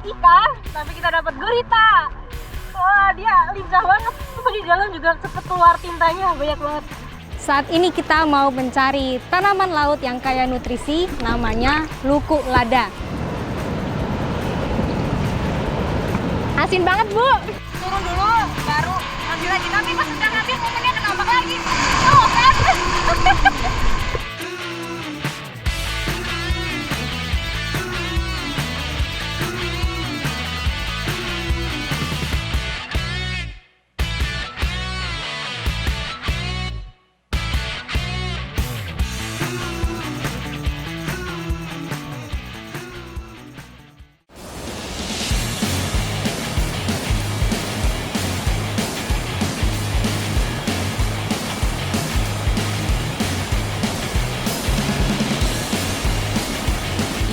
ikan, tapi kita dapat gurita. Wah, dia lincah banget. Terus di dalam juga cepet keluar tintanya, banyak banget. Saat ini kita mau mencari tanaman laut yang kaya nutrisi, namanya luku lada. Asin banget, Bu. Turun dulu, baru ambil lagi. Tapi pas udah ngambil, momennya kena ombak lagi. Oh, kan?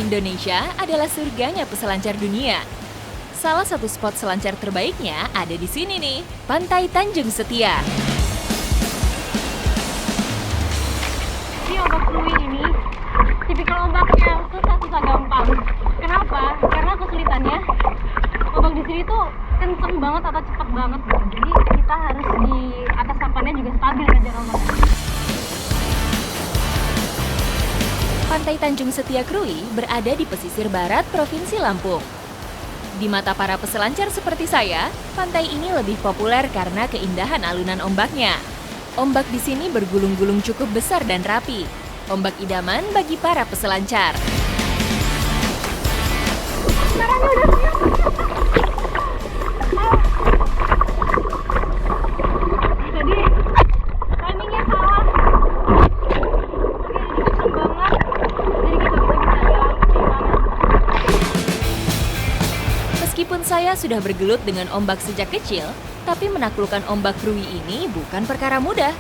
Indonesia adalah surganya peselancar dunia. Salah satu spot selancar terbaiknya ada di sini nih, Pantai Tanjung Setia. Ini ombak Krui ini tipikal ombak yang susah-susah gampang. Kenapa? Karena kesulitannya ombak di sini tuh kenceng banget atau cepat banget gitu. Jadi kita harus di atas papannya juga stabil ngejar ombaknya. Pantai Tanjung Setia Krui berada di pesisir barat Provinsi Lampung. Di mata para peselancar seperti saya, pantai ini lebih populer karena keindahan alunan ombaknya. Ombak di sini bergulung-gulung cukup besar dan rapi. Ombak idaman bagi para peselancar. Caranya udah siap. Jadi timingnya salah. Meskipun saya sudah bergelut dengan ombak sejak kecil, tapi menaklukkan ombak Krui ini bukan perkara mudah.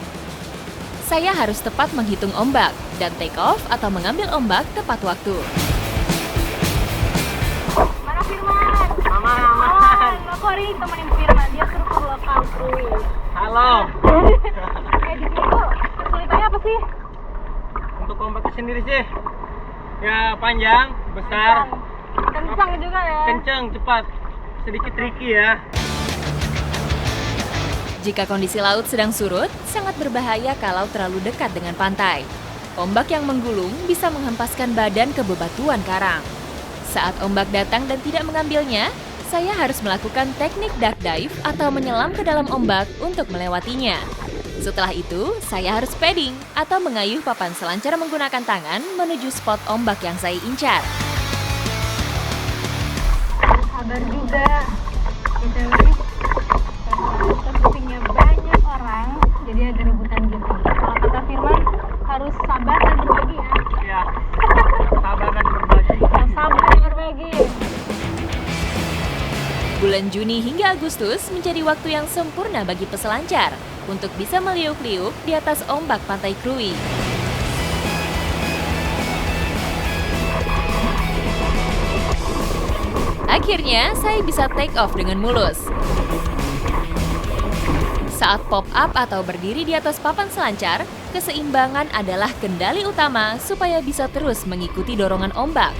Saya harus tepat menghitung ombak dan take off atau mengambil ombak tepat waktu. Mana Firman? Aman. Aku hari ini temenin Firman, dia suruh ke lokal Krui. Halo. Kayak di sini tuh kesulitannya apa sih? Untuk ombaknya sendiri sih, ya panjang, besar, Kencang juga ya. kencang, cepat, sedikit tricky ya. Jika kondisi laut sedang surut, sangat berbahaya kalau terlalu dekat dengan pantai. Ombak yang menggulung bisa menghempaskan badan ke bebatuan karang. Saat ombak datang dan tidak mengambilnya, saya harus melakukan teknik duck dive atau menyelam ke dalam ombak untuk melewatinya. Setelah itu, saya harus padding atau mengayuh papan selancar menggunakan tangan menuju spot ombak yang saya incar. Sabar juga. Gitu nih. Sepertinya banyak orang, jadi ada rebutan gitu. Kalau kata Firman harus sabar dan berbagi ya. Ya, sabar dan berbagi. Sabar dan berbagi. Bulan Juni hingga Agustus menjadi waktu yang sempurna bagi peselancar untuk bisa meliuk-liuk di atas ombak Pantai Krui. Akhirnya, saya bisa take off dengan mulus. Saat pop up atau berdiri di atas papan selancar, keseimbangan adalah kendali utama supaya bisa terus mengikuti dorongan ombak.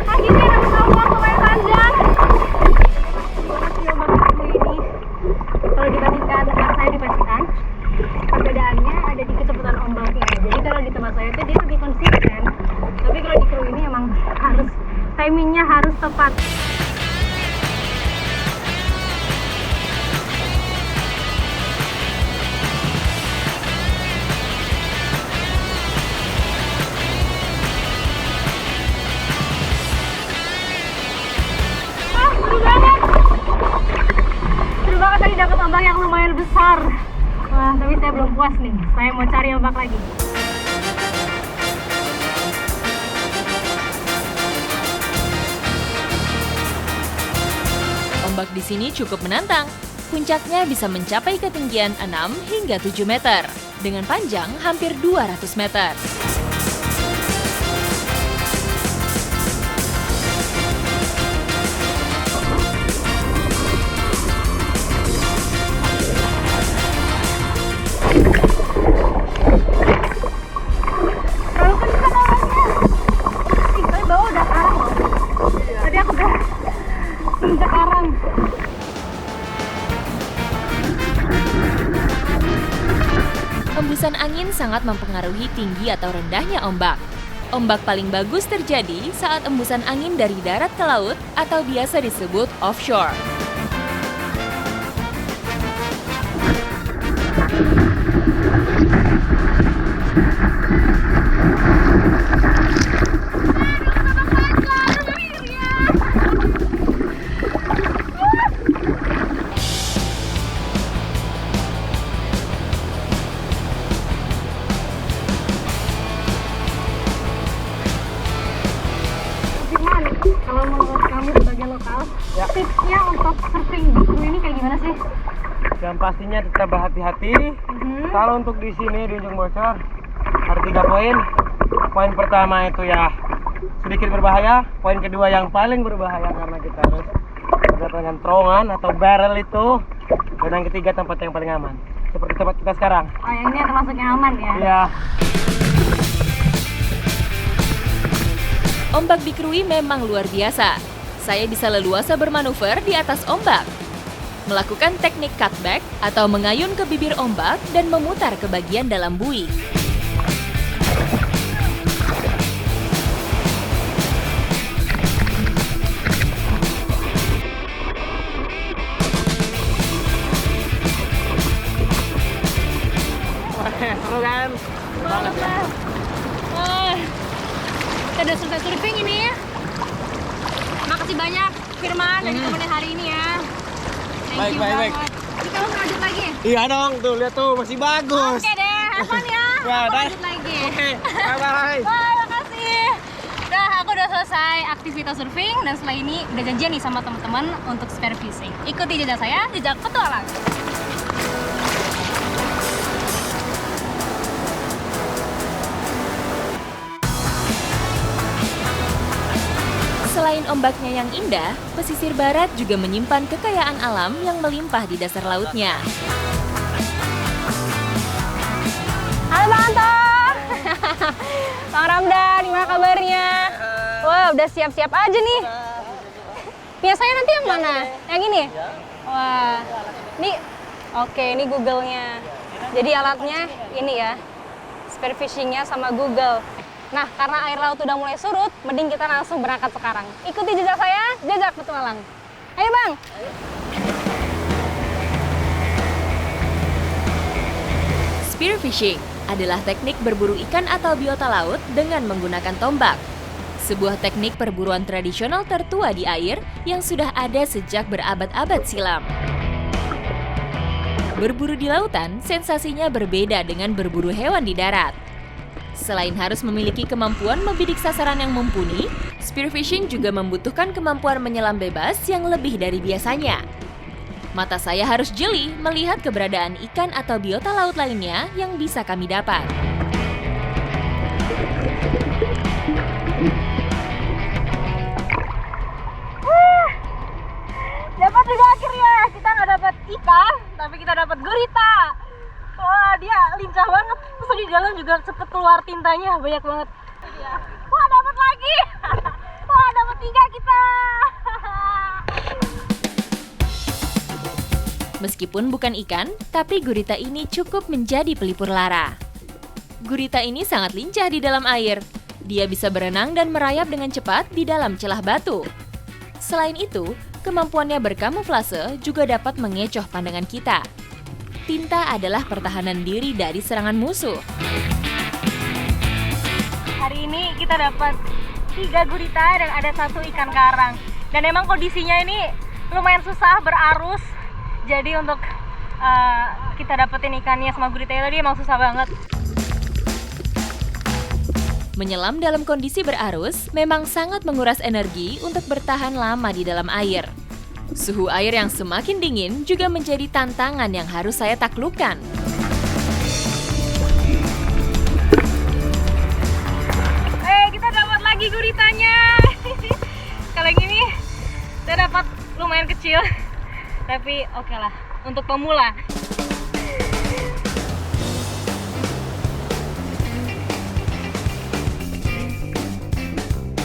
Akhirnya dapat ombak lumayan panjang. Masih ombak Krui ini. Kalau dibandingkan tempat saya di Pacitan, perbedaannya ada di kecepatan ombaknya. Jadi kalau di tempat saya itu dia lebih konsisten. Tapi kalau di Krui ini emang harus timingnya harus tepat. Seru banget. Seru banget tadi dapat ombak yang lumayan besar. Wah, tapi saya belum puas nih. Saya mau cari ombak lagi. Ombak di sini cukup menantang. Puncaknya bisa mencapai ketinggian 6 hingga 7 meter dengan panjang hampir 200 meter. Hembusan angin sangat mempengaruhi tinggi atau rendahnya ombak. Ombak paling bagus terjadi saat embusan angin dari darat ke laut atau biasa disebut offshore. Firman, kalau menurut kamu sebagai lokal, Ya. tipsnya untuk surfing di Bikrui ini kayak gimana sih? Yang pastinya tetap berhati-hati. Kalau untuk di sini di Ujung Bocor ada 3 poin. Poin pertama itu ya sedikit berbahaya. Poin kedua yang paling berbahaya karena kita harus berdatangan terowongan atau barrel itu. Dan yang ketiga tempat yang paling aman. Seperti tempat kita sekarang. Oh, yang ini termasuk yang aman ya? Ya. Ombak Bikrui memang luar biasa. Saya bisa leluasa bermanuver di atas ombak, melakukan teknik cutback atau mengayun ke bibir ombak dan memutar ke bagian dalam bui. Seru kan? Banget lah. Wah, kita udah selesai surfing ini ya. Makasih banyak Firman dan temennya hari ini ya. Thank you Baik. banget. Kita langsung lanjut lagi. Iya dong, tuh lihat tuh masih bagus. Oke deh, have fun ya. Ya, Aku dah. lanjut lagi. Oke, bye-bye. Bye, makasih. Udah, aku udah selesai aktivitas surfing dan setelah ini udah janjian nih sama teman-teman untuk spare fishing. Ikuti jejak saya, jejak petualang. Selain ombaknya yang indah, pesisir barat juga menyimpan kekayaan alam yang melimpah di dasar lautnya. Halo Bang Anton. Bang Ramdan, gimana kabarnya? Wah, udah siap-siap aja nih. Biasanya nanti yang mana? Yang ini? Wah, ini oke, ini Google-nya. Jadi alatnya ini ya, spare fishing-nya sama Google. Nah, karena air laut udah mulai surut, mending kita langsung berangkat sekarang. Ikuti jejak saya, jejak petualang. Ayo Bang! Spear fishing adalah teknik berburu ikan atau biota laut dengan menggunakan tombak. Sebuah teknik perburuan tradisional tertua di air yang sudah ada sejak berabad-abad silam. Berburu di lautan, sensasinya berbeda dengan berburu hewan di darat. Selain harus memiliki kemampuan membidik sasaran yang mumpuni, spearfishing juga membutuhkan kemampuan menyelam bebas yang lebih dari biasanya. Mata saya harus jeli melihat keberadaan ikan atau biota laut lainnya yang bisa kami dapat. Dapat juga akhirnya. Kita nggak dapat ikan, tapi kita dapat gurita. Wah, dia lincah banget. Terus di dalam juga cepet keluar tintanya, banyak banget. Wah, dapat lagi. Wah, dapat 3 kita. Meskipun bukan ikan, tapi gurita ini cukup menjadi pelipur lara. Gurita ini sangat lincah di dalam air. Dia bisa berenang dan merayap dengan cepat di dalam celah batu. Selain itu, kemampuannya berkamuflase juga dapat mengecoh pandangan kita. Tinta adalah pertahanan diri dari serangan musuh. Hari ini kita dapat 3 gurita dan ada 1 ikan karang. Dan emang kondisinya ini lumayan susah berarus. Jadi untuk kita dapetin ikannya sama guritanya tadi emang susah banget. Menyelam dalam kondisi berarus memang sangat menguras energi untuk bertahan lama di dalam air. Suhu air yang semakin dingin juga menjadi tantangan yang harus saya taklukkan. Kita dapat lagi guritanya. Kali ini saya dapat lumayan kecil. Tapi oke lah, untuk pemula.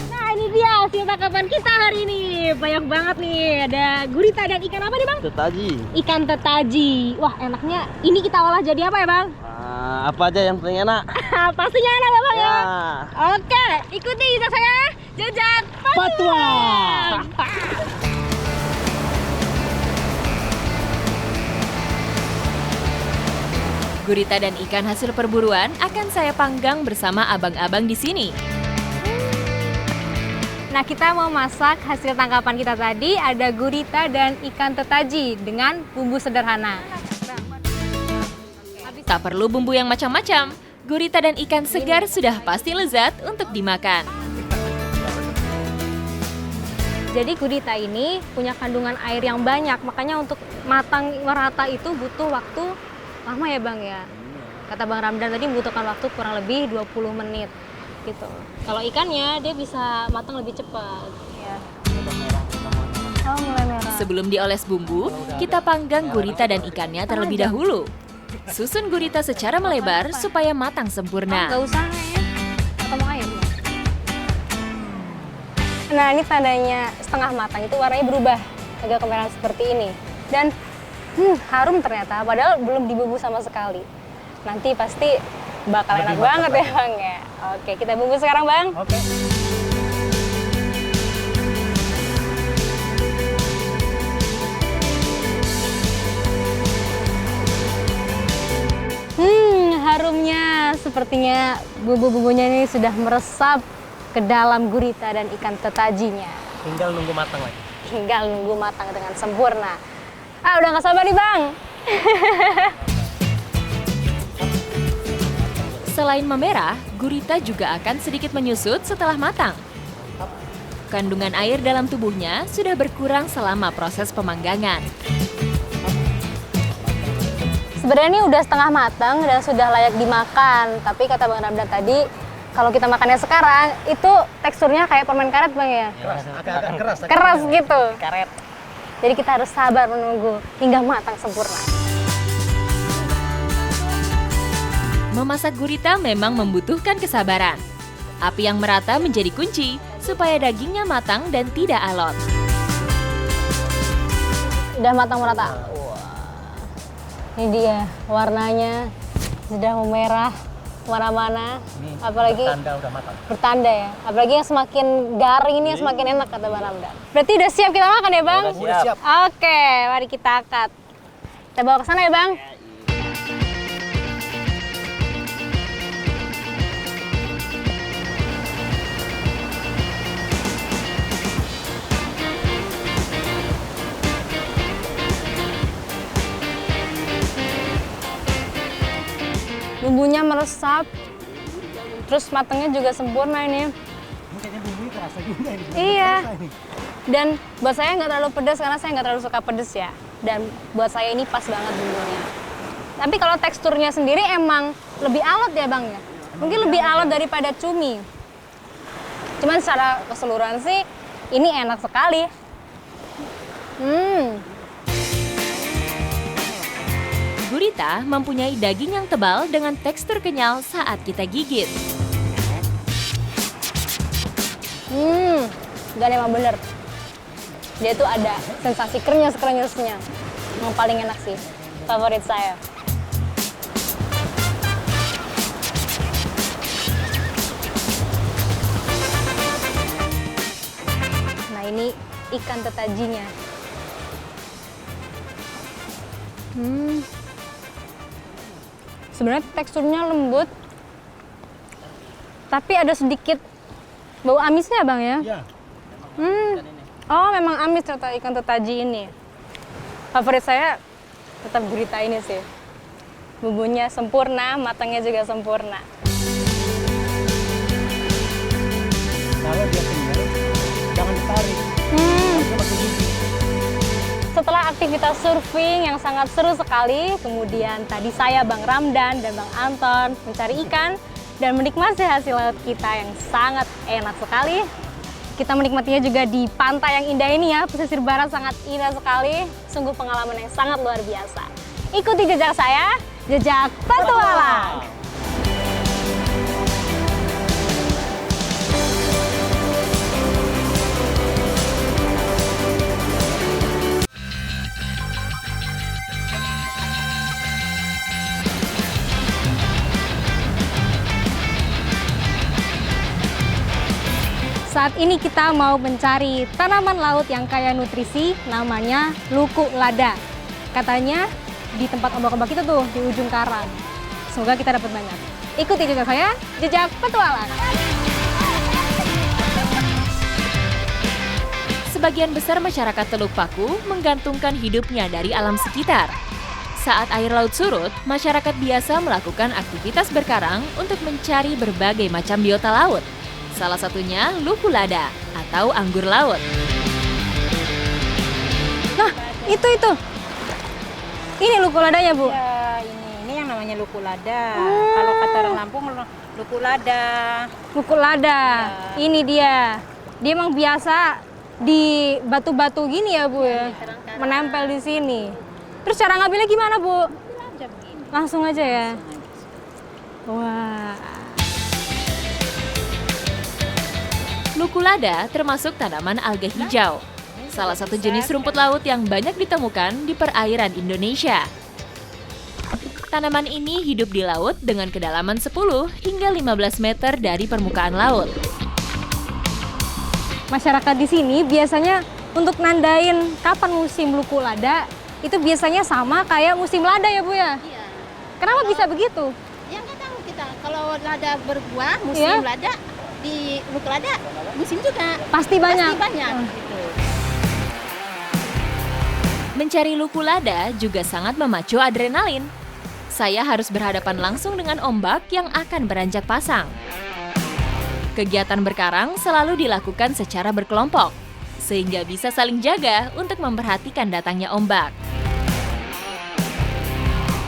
Nah, ini dia hasil tangkapan kita hari ini. Banyak banget nih, ada gurita dan ikan apa nih Bang? Tetaji. Ikan tetaji. Wah, enaknya ini kita olah jadi apa ya Bang? Apa aja yang paling enak? Pastinya enak ya bang ya. Ya. Oke, ikuti jejak saya. Jejak Patuang. Gurita dan ikan hasil perburuan akan saya panggang bersama abang-abang di sini. Nah, kita mau masak hasil tangkapan kita tadi, ada gurita dan ikan tetaji dengan bumbu sederhana. Tak perlu bumbu yang macam-macam. Gurita dan ikan segar sudah pasti lezat untuk dimakan. Jadi gurita ini punya kandungan air yang banyak, makanya untuk matang merata itu butuh waktu lama ya bang ya. Kata Bang Ramdan tadi membutuhkan waktu kurang lebih 20 menit gitu. Kalau ikannya dia bisa matang lebih cepat. Ya. Oh, mulai merah. Sebelum dioles bumbu, kita panggang gurita dan ikannya terlebih dahulu. Susun gurita secara melebar supaya matang sempurna. Nggak usah ya. Atau mau ayam? Nah, ini tandanya setengah matang itu warnanya berubah agak kemerahan seperti ini. Dan harum ternyata, padahal belum dibumbu sama sekali. Nanti pasti bakal enak banget ya bang ya. Oke, kita bumbu sekarang bang. Oke. Harumnya sepertinya bumbu-bumbunya ini sudah meresap ke dalam gurita dan ikan tetajinya. Tinggal nunggu matang lagi. Tinggal nunggu matang dengan sempurna. Ah, udah nggak sabar nih bang. Selain memerah, gurita juga akan sedikit menyusut setelah matang. Kandungan air dalam tubuhnya sudah berkurang selama proses pemanggangan. Sebenarnya ini udah setengah matang dan sudah layak dimakan. Tapi kata Bang Ramdan tadi, kalau kita makannya sekarang, itu teksturnya kayak permen karet bang ya? Agak keras. Keras gitu. Karet. Jadi kita harus sabar menunggu hingga matang sempurna. Memasak gurita memang membutuhkan kesabaran. Api yang merata menjadi kunci supaya dagingnya matang dan tidak alot. Udah matang merata. Ini dia warnanya sudah memerah mana-mana. Apalagi Tanda udah matang. bertanda ya. Apalagi yang semakin garing ini yang semakin enak kata Bang Ramdan. Berarti udah siap kita makan ya bang? Udah siap. Oke, mari kita angkat. Kita bawa ke sana ya bang. Bumbunya meresap, terus matangnya juga sempurna ini. Kayaknya bumbunya terasa juga ini. Iya. Dan buat saya nggak terlalu pedas karena saya nggak terlalu suka pedas ya. Dan buat saya ini pas banget bumbunya. Tapi kalau teksturnya sendiri emang lebih alot ya bang ya. Mungkin lebih alot daripada cumi. Cuman secara keseluruhan sih ini enak sekali. Gurita mempunyai daging yang tebal dengan tekstur kenyal saat kita gigit. Dan emang bener. Dia tuh ada sensasi krenyes-krenyesnya. Yang paling enak sih. Favorit saya. Nah ini ikan tetajinya. Sebenarnya teksturnya lembut, tapi ada sedikit bau amisnya bang ya? Iya. Oh memang amis ternyata ikan tetaji ini. Favorit saya tetap gurita ini sih. Bumbunya sempurna, matangnya juga sempurna. Kalau dia kenyal, jangan ditarik. Setelah aktivitas surfing yang sangat seru sekali, kemudian tadi saya, Bang Ramdan, dan Bang Anton mencari ikan dan menikmati hasil laut kita yang sangat enak sekali. Kita menikmatinya juga di pantai yang indah ini ya, pesisir barat sangat indah sekali. Sungguh pengalaman yang sangat luar biasa. Ikuti jejak saya, jejak petualang. Saat ini kita mau mencari tanaman laut yang kaya nutrisi, namanya luku lada. Katanya di tempat ombak-ombak itu tuh, di ujung karang. Semoga kita dapat banyak. Ikuti jejak saya, jejak petualang. Sebagian besar masyarakat Teluk Paku menggantungkan hidupnya dari alam sekitar. Saat air laut surut, masyarakat biasa melakukan aktivitas berkarang untuk mencari berbagai macam biota laut. Salah satunya luku lada atau anggur laut. Nah, itu. Ini luku ladanya, Bu. Ya, ini yang namanya luku lada. Kalau kata orang Lampung, luku lada. Luku lada. Ini dia. Dia emang biasa di batu-batu gini ya, Bu ya. Menempel di sini. Terus cara ngambilnya gimana, Bu? Langsung aja ya. Wah. Luku lada termasuk tanaman alga hijau, salah satu jenis rumput laut yang banyak ditemukan di perairan Indonesia. Tanaman ini hidup di laut dengan kedalaman 10 hingga 15 meter dari permukaan laut. Masyarakat di sini biasanya untuk nandain kapan musim luku lada, itu biasanya sama kayak musim lada ya, Bu ya? Iya. Kenapa bisa begitu? Yang nggak tahu kita, kalau lada berbuah, musim Iya. lada, di luku lada, musim juga. Pasti banyak. Pasti banyak. Gitu. Mencari luku lada juga sangat memacu adrenalin. Saya harus berhadapan langsung dengan ombak yang akan beranjak pasang. Kegiatan berkarang selalu dilakukan secara berkelompok, sehingga bisa saling jaga untuk memperhatikan datangnya ombak.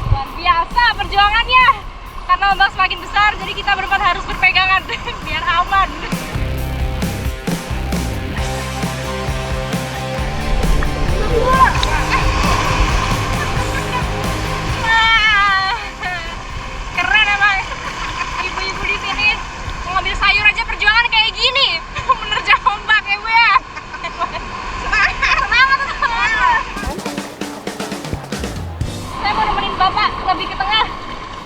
Luar biasa perjuangannya. Karena ombak semakin besar, jadi kita berempat harus berpegangan biar aman. Keren emang. Ibu-ibu di sini mau ngambil sayur aja perjuangan kayak gini. Menerjang ombak ya, Bu ya. Semangat. Saya mau nemenin Bapak lebih ke tengah.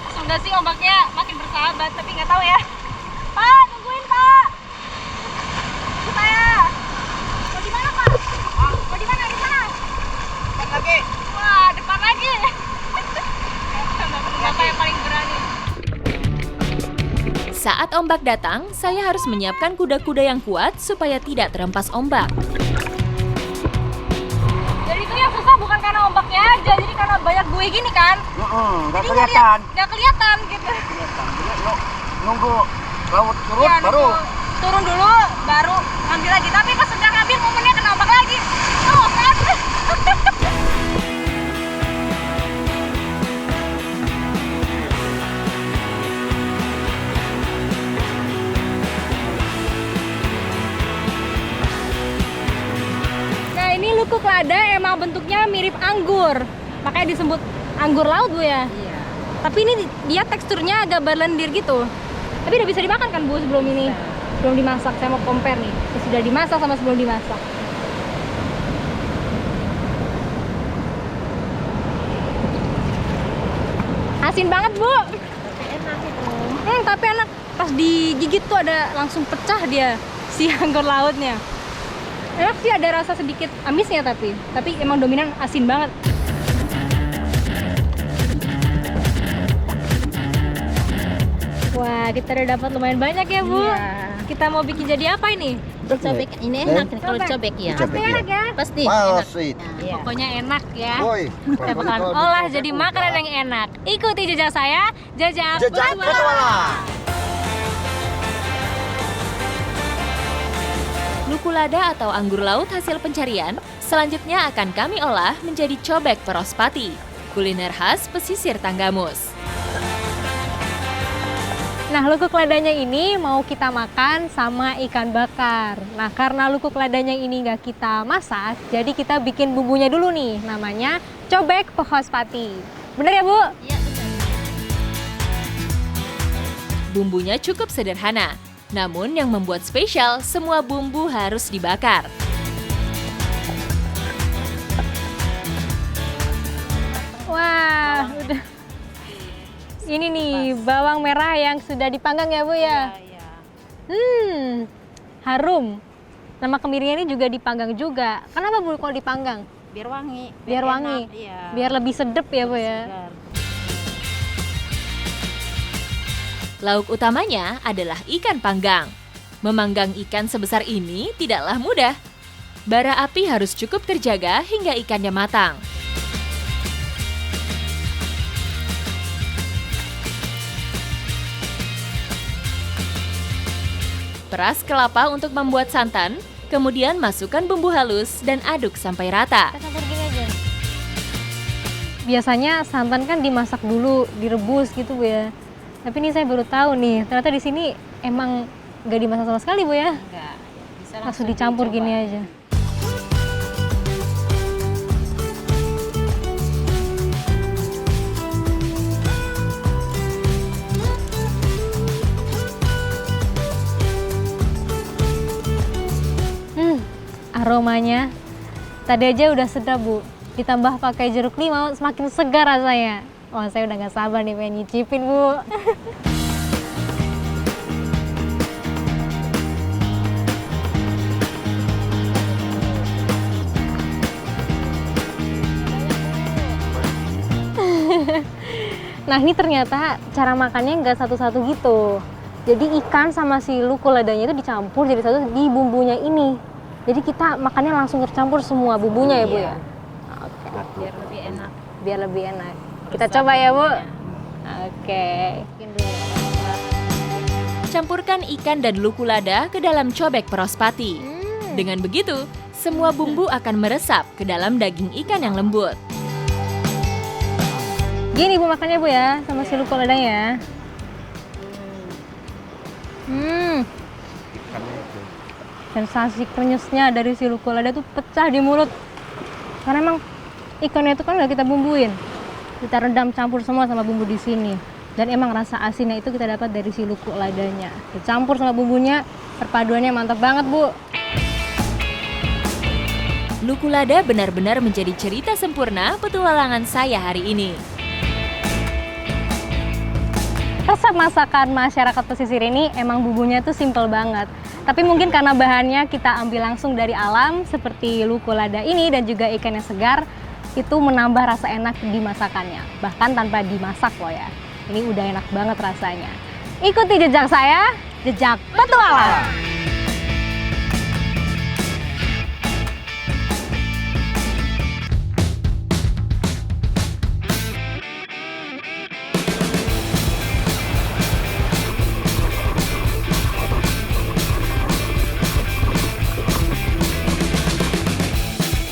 Semoga sih ombaknya makin bersahabat, tapi nggak tahu ya. Pak, tungguin Pak. Ikut saya. Mau di mana Pak? Mau di mana? Di sana. Depan lagi. Wah, depan lagi. Bapak yang paling berani. Saat ombak datang, saya harus menyiapkan kuda-kuda yang kuat supaya tidak terhempas ombak. Jadi itu yang susah bukan karena ombaknya aja, jadi karena banyak gue gini kan. Nggak Jadi kelihatan. Nggak kelihatan gitu. Nunggu laut surut Ya, baru. turun dulu, baru ngambil lagi. Tapi pas sedang ngambil momennya kena ombak lagi. Tuh kan. Nah, ini luku lada emang bentuknya mirip anggur. Makanya disebut anggur laut, Bu ya. Iya. Tapi ini dia teksturnya agak berlendir gitu. Tapi udah bisa dimakan kan, Bu, sebelum ini? Belum dimasak. Saya mau compare nih. Sudah dimasak sama sebelum dimasak. Asin banget, Bu. Enak itu. Tapi enak. Pas digigit tuh ada langsung pecah dia si anggur lautnya. Enak sih, ada rasa sedikit amisnya tapi emang dominan asin banget. Wah, kita udah dapat lumayan banyak ya, Bu. Iya. Kita mau bikin jadi apa ini? Cobek ini enak nih kalau cobek ya. Pasti enak ya? Pasti enak. Pasti. Iya. Pokoknya enak ya. Woi. Kita bakalan olah jadi makanan yang enak. Ikuti jejak saya, jejak Jejak petualang. Luku lada atau anggur laut hasil pencarian selanjutnya akan kami olah menjadi cobek perospati, kuliner khas pesisir Tanggamus. Nah, lukuk ladanya ini mau kita makan sama ikan bakar. Nah, karena lukuk ladanya ini nggak kita masak, jadi kita bikin bumbunya dulu nih. Namanya cobek pehospati. Bener ya, Bu? Iya, betul. Bumbunya cukup sederhana, namun yang membuat spesial semua bumbu harus dibakar. Wah, udah. Ini nih bawang merah yang sudah dipanggang ya, Bu ya. Iya. harum. Nama kemirinya ini juga dipanggang juga. Kenapa Bu kalau dipanggang? Biar wangi. Biar wangi. enak, iya. Biar lebih sedep ya Bu ya. Segar. Lauk utamanya adalah ikan panggang. Memanggang ikan sebesar ini tidaklah mudah. Bara api harus cukup terjaga hingga ikannya matang. Peras kelapa untuk membuat santan, kemudian masukkan bumbu halus dan aduk sampai rata. Kita campur gini aja. Biasanya santan kan dimasak dulu, direbus gitu Bu ya. Tapi ini saya baru tahu nih, ternyata di sini emang nggak dimasak sama sekali Bu ya. Enggak. Bisa Langsung dicampur dicoba. gini aja. Aromanya tadi aja udah sedap Bu, ditambah pakai jeruk limau semakin segar rasanya. Wah saya udah gak sabar nih pengen nyicipin Bu. Nah ini ternyata cara makannya nggak satu-satu gitu. Jadi ikan sama si luku ladanya itu dicampur jadi satu di bumbunya ini. Jadi kita makannya langsung tercampur semua bumbunya ya Bu ya? Oke. Biar lebih enak. Biar lebih enak. Kita coba ya Bu? Oke. Bikin dulu. Campurkan ikan dan luku lada ke dalam cobek perospati. Dengan begitu, semua bumbu akan meresap ke dalam daging ikan yang lembut. Gini Bu makannya Bu ya, sama si luku ladanya. Sensasi krenyesnya dari si luku lada tuh pecah di mulut. Karena emang ikannya itu kan udah kita bumbuin. Kita rendam campur semua sama bumbu di sini. Dan emang rasa asinnya itu kita dapat dari si luku ladanya. Dicampur sama bumbunya, perpaduannya mantap banget Bu. Luku lada benar-benar menjadi cerita sempurna petualangan saya hari ini. Resep masakan masyarakat pesisir ini emang bumbunya tuh simple banget. Tapi mungkin karena bahannya kita ambil langsung dari alam seperti luku lada ini dan juga ikan yang segar, itu menambah rasa enak di masakannya. Bahkan tanpa dimasak loh ya. Ini udah enak banget rasanya. Ikuti jejak saya, jejak petualang.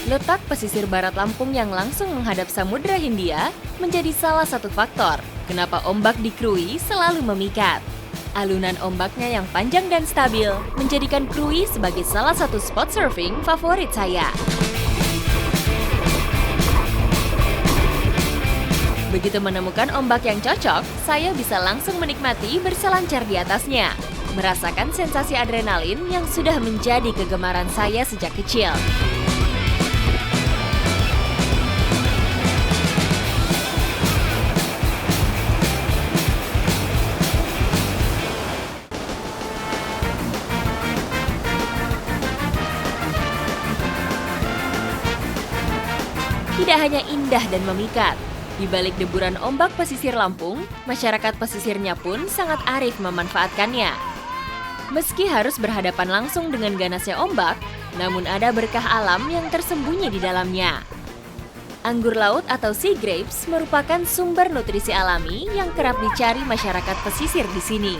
Letak pesisir barat Lampung yang langsung menghadap Samudra Hindia menjadi salah satu faktor kenapa ombak di Krui selalu memikat. Alunan ombaknya yang panjang dan stabil menjadikan Krui sebagai salah satu spot surfing favorit saya. Begitu menemukan ombak yang cocok, saya bisa langsung menikmati berselancar di atasnya, merasakan sensasi adrenalin yang sudah menjadi kegemaran saya sejak kecil. Tidak hanya indah dan memikat, di balik deburan ombak pesisir Lampung, masyarakat pesisirnya pun sangat arif memanfaatkannya. Meski harus berhadapan langsung dengan ganasnya ombak, namun ada berkah alam yang tersembunyi di dalamnya. Anggur laut atau sea grapes merupakan sumber nutrisi alami yang kerap dicari masyarakat pesisir di sini.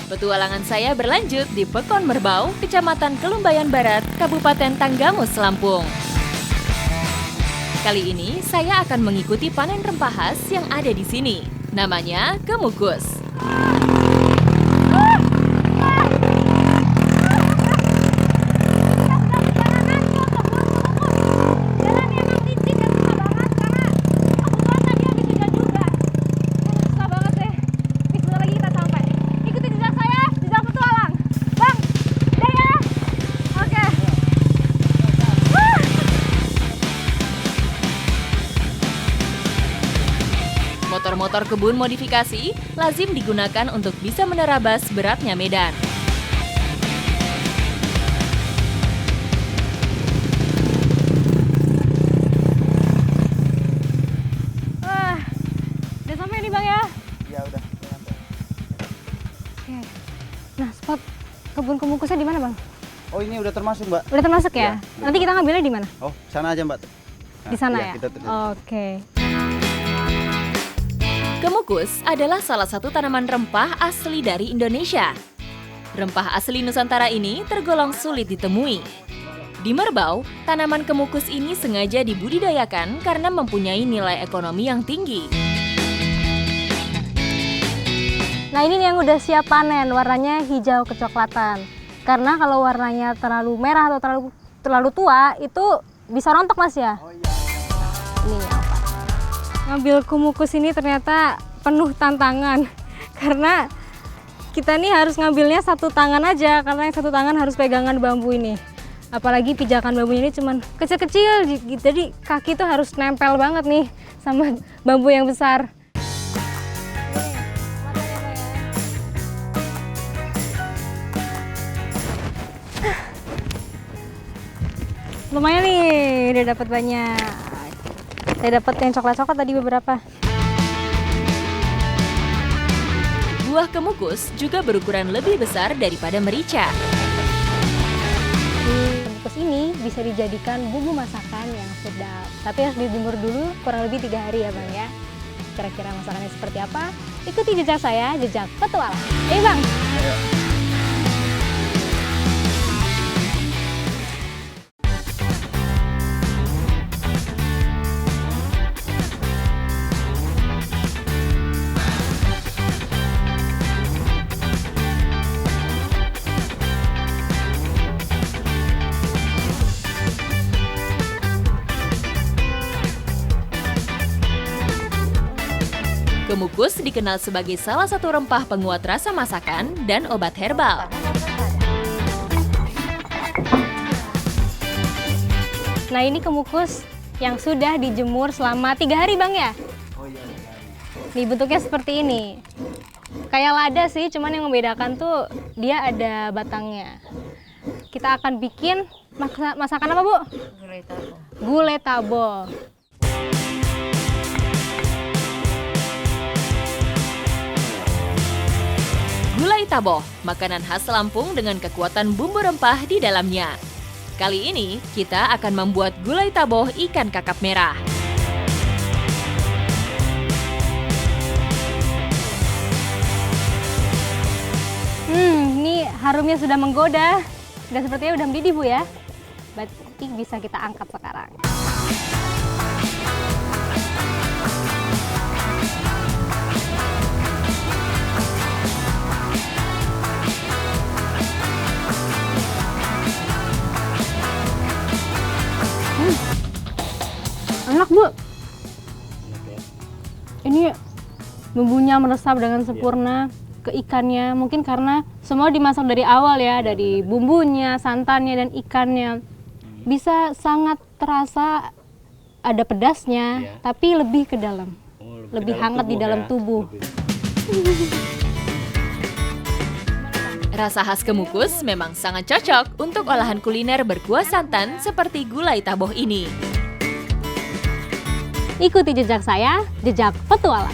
Petualangan saya berlanjut di Pekon Merbau, Kecamatan Kelumbayan Barat, Kabupaten Tanggamus, Lampung. Kali ini saya akan mengikuti panen rempah khas yang ada di sini. Namanya kemukus. kebun modifikasi lazim digunakan untuk bisa menerabas beratnya medan. Wah, udah sampai nih Bang ya? Ya udah. Oke. Nah, spot kebun kemukusnya di mana Bang? Oh ini udah termasuk Mbak. Udah termasuk ya? Iya, Nanti kita ngambilnya di mana? Oh sana aja Mbak. Di sana iya, ya? kita Oke. Kemukus adalah salah satu tanaman rempah asli dari Indonesia. Rempah asli Nusantara ini tergolong sulit ditemui. Di Merbau, tanaman kemukus ini sengaja dibudidayakan karena mempunyai nilai ekonomi yang tinggi. Nah ini nih yang udah siap panen, warnanya hijau kecoklatan. Karena kalau warnanya terlalu merah atau terlalu tua, itu bisa rontok Mas ya? Oh iya. Ini apa? Ngambil kemukus ini ternyata penuh tantangan. Karena kita nih harus ngambilnya satu tangan aja, karena yang satu tangan harus pegangan bambu ini. Apalagi pijakan bambunya ini cuman kecil-kecil, jadi kaki tuh harus nempel banget nih sama bambu yang besar. Lumayan nih, udah dapat banyak. Saya dapat yang coklat-coklat tadi beberapa. Buah kemukus juga berukuran lebih besar daripada merica. Kemukus ini bisa dijadikan bumbu masakan yang sedap. Tapi harus dijemur dulu kurang lebih 3 hari ya Bang ya. Kira-kira masakannya seperti apa? Ikuti jejak saya, jejak petualang. Ayo Bang! Kemukus dikenal sebagai salah satu rempah penguat rasa masakan dan obat herbal. Nah ini kemukus yang sudah dijemur selama 3 hari Bang ya? Oh iya. Nih bentuknya seperti ini. Kayak lada sih, cuman yang membedakan tuh dia ada batangnya. Kita akan bikin masakan apa Bu? Gulai taboh. Gulai taboh. Gulai taboh, makanan khas Lampung dengan kekuatan bumbu rempah di dalamnya. Kali ini, kita akan membuat gulai taboh ikan kakap merah. Ini harumnya sudah menggoda. Sudah sepertinya udah mendidih Bu ya. Berarti bisa kita angkat sekarang. Enak Bu. Ini bumbunya meresap dengan sempurna ke ikannya. Mungkin karena semua dimasak dari awal ya, dari bumbunya, santannya dan ikannya. Bisa sangat terasa ada pedasnya, tapi lebih ke dalam. Lebih hangat di dalam tubuh. Rasa khas kemukus memang sangat cocok untuk olahan kuliner berkuah santan seperti gulai taboh ini. Ikuti jejak saya, jejak petualang.